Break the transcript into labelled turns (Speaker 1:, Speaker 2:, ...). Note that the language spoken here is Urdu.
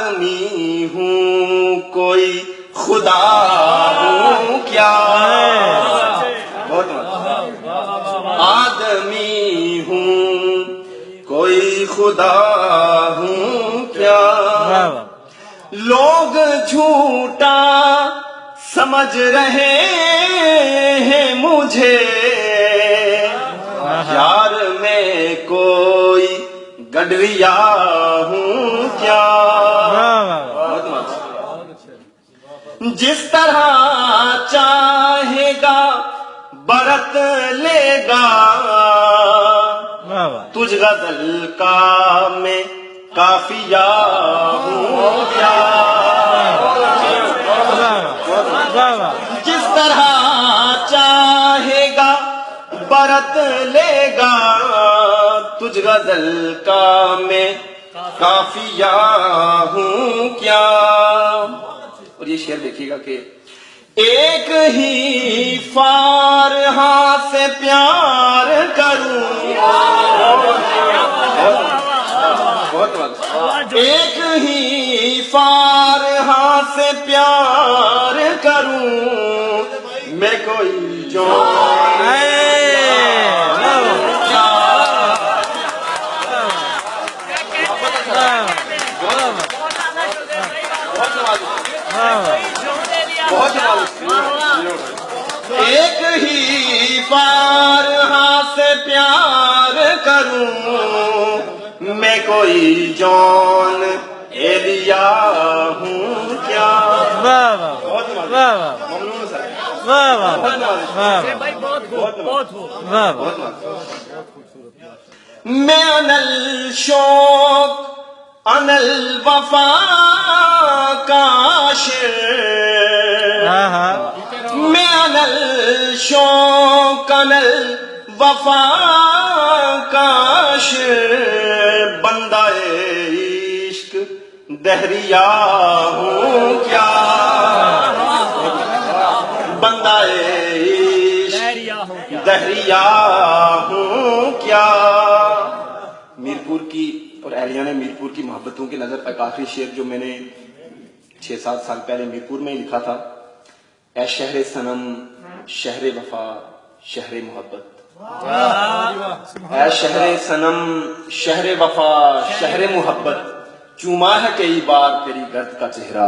Speaker 1: آدمی ہوں کوئی خدا ہوں کیا، آدمی ہوں کوئی خدا ہوں کیا، لوگ جھوٹا سمجھ رہے ہیں مجھے، یار میں کوئی گڈریا ہوں کیا، جس طرح چاہے گا برت لے گا، تجھ غزل کا میں کافیہ ہوں کیا، جس طرح چاہے گا برت لے گا، تجھ غزل کا میں کافیہ ہوں کیا۔ اور یہ شعر دیکھیے گا کہ ایک ہی فارہاں سے پیار کروں، ایک ہی فارہاں سے پیار کروں، میں کوئی جو ایک ہی فارہاں سے پیار کروں، میں کوئی جان ایلیا ہوں کیا۔ میں انل شوق انل وفا کا عاشق، میں انل شوق انل وفا کا عاشق، بندہ عشق دہریا ہوں کیا، بندہ عشق دہریا ہوں کیا۔ میرپور کی اور اہلیان میرپور کی محبتوں کی نظر ایک آخری شعر جو میں نے 6-7 سال پہلے میرپور میں ہی لکھا تھا، اے شہر صنم شہر وفا شہر محبت، اے شہر صنم شہر وفا شہر محبت، چوما ہے کئی بار تیری گرد کا چہرہ۔